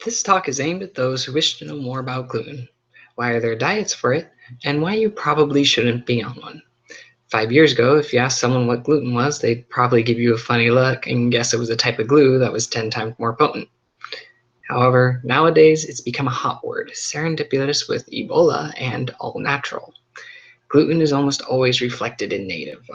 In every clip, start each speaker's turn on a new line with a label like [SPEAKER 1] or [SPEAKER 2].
[SPEAKER 1] This talk is aimed at those who wish to know more about gluten, why are there diets for it, and why you probably shouldn't be on one. 5 years ago, if you asked someone what gluten was, they'd probably give you a funny look and guess it was a type of glue that was 10 times more potent. However, nowadays it's become a hot word, serendipitous with Ebola and all natural. Gluten is almost always reflected in a native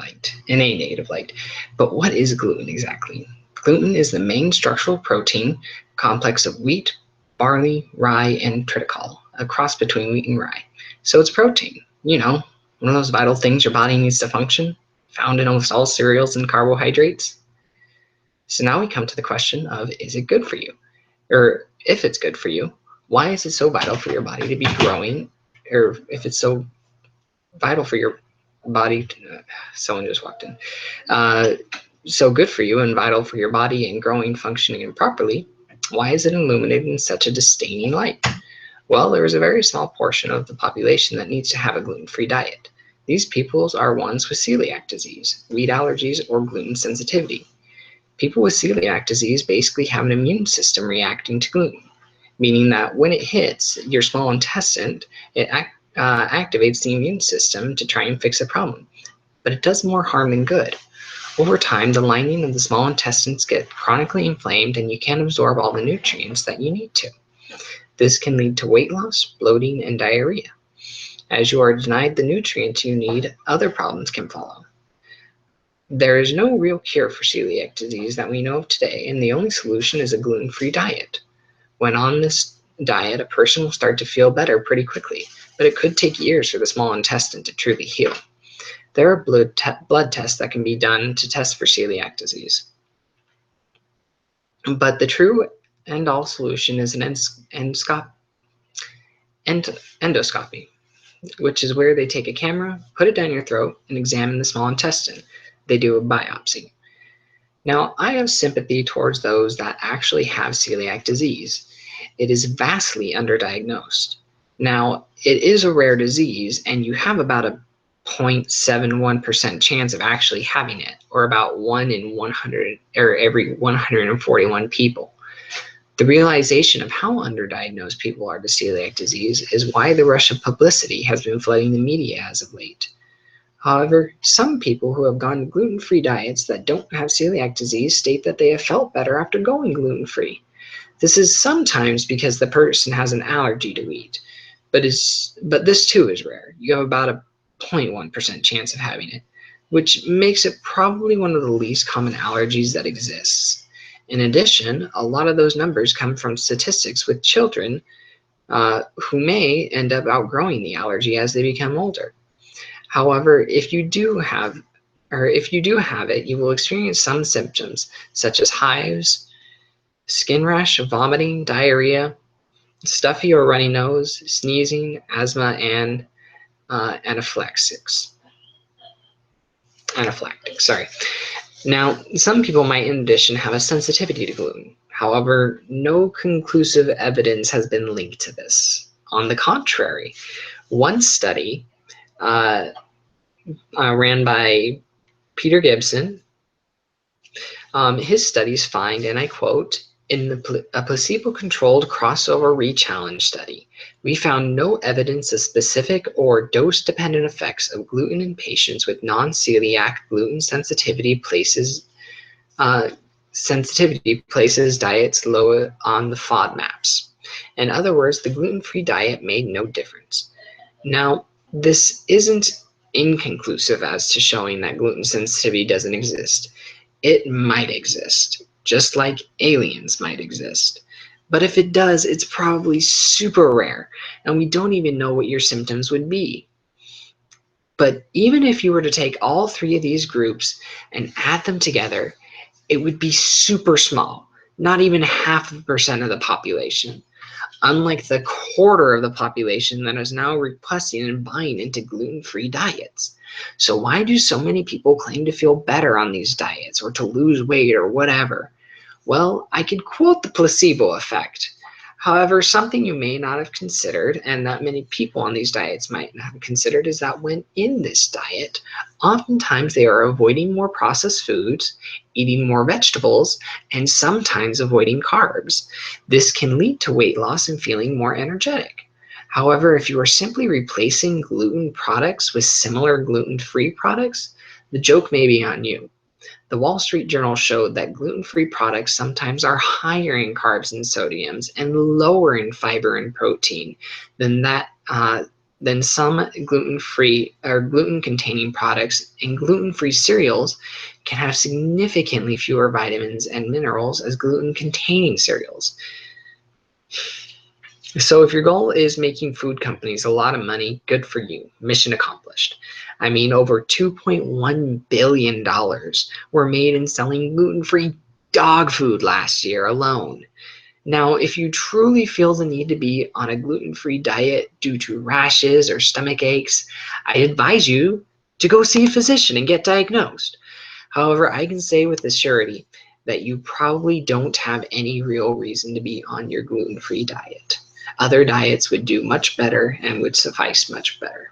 [SPEAKER 1] light. But what is gluten exactly? Gluten is the main structural protein complex of wheat, barley, rye, and triticale, a cross between wheat and rye. So it's protein, one of those vital things your body needs to function, found in almost all cereals and carbohydrates. So now we come to the question of, is it good for you? Or if it's good for you, why is it so vital for your body to be growing? Or if it's so vital for your body to, someone just walked in, so good for you and vital for your body and growing, functioning, and properly, why is it illuminated in such a disdaining light? Well, there is a very small portion of the population that needs to have a gluten-free diet. These peoples are ones with celiac disease, wheat allergies, or gluten sensitivity. People with celiac disease basically have an immune system reacting to gluten, meaning that when it hits your small intestine, it activates the immune system to try and fix a problem, but it does more harm than good. Over time, the lining of the small intestines get chronically inflamed and you can't absorb all the nutrients that you need to. This can lead to weight loss, bloating, and diarrhea. As you are denied the nutrients you need, other problems can follow. There is no real cure for celiac disease that we know of today, and the only solution is a gluten-free diet. When on this diet, a person will start to feel better pretty quickly, but it could take years for the small intestine to truly heal. There are blood tests that can be done to test for celiac disease. But the true end-all solution is an endoscopy, which is where they take a camera, put it down your throat, and examine the small intestine. They do a biopsy. Now, I have sympathy towards those that actually have celiac disease. It is vastly underdiagnosed. Now, it is a rare disease, and you have about a 0.71% chance of actually having it, or about 1 in 100 or every 141 people. The realization of how underdiagnosed people are to celiac disease is why the rush of publicity has been flooding the media as of late. However, some people who have gone to gluten-free diets that don't have celiac disease state that they have felt better after going gluten-free. This is sometimes because the person has an allergy to wheat, but this too is rare. You have about a 0.1% chance of having it, which makes it probably one of the least common allergies that exists. In addition, a lot of those numbers come from statistics with children who may end up outgrowing the allergy as they become older. However, if you do have it, you will experience some symptoms such as hives, skin rash, vomiting, diarrhea, stuffy or runny nose, sneezing, asthma, and anaphylactics. Now, some people might in addition have a sensitivity to gluten. However, no conclusive evidence has been linked to this. On the contrary, one study ran by Peter Gibson, his studies find, and I quote, in a placebo-controlled crossover re-challenge study, we found no evidence of specific or dose-dependent effects of gluten in patients with non-celiac gluten sensitivity places diets low on the FODMAPs. In other words, the gluten-free diet made no difference. Now, this isn't inconclusive as to showing that gluten sensitivity doesn't exist. It might exist, just like aliens might exist. But if it does, it's probably super rare, and we don't even know what your symptoms would be. But even if you were to take all three of these groups and add them together, it would be super small, not even 0.5% of the population. Unlike the quarter of the population that is now requesting and buying into gluten-free diets. So why do so many people claim to feel better on these diets or to lose weight or whatever? Well, I could quote the placebo effect. However, something you may not have considered, and that many people on these diets might not have considered, is that when in this diet, oftentimes they are avoiding more processed foods, eating more vegetables, and sometimes avoiding carbs. This can lead to weight loss and feeling more energetic. However, if you are simply replacing gluten products with similar gluten-free products, the joke may be on you. The Wall Street Journal showed that gluten-free products sometimes are higher in carbs and sodiums and lower in fiber and protein than that than some gluten-free or gluten-containing products, and gluten-free cereals can have significantly fewer vitamins and minerals as gluten-containing cereals. So if your goal is making food companies a lot of money, good for you. Mission accomplished. I mean, over $2.1 billion were made in selling gluten-free dog food last year alone. Now, if you truly feel the need to be on a gluten-free diet due to rashes or stomach aches, I advise you to go see a physician and get diagnosed. However, I can say with surety that you probably don't have any real reason to be on your gluten-free diet. Other diets would do much better and would suffice much better.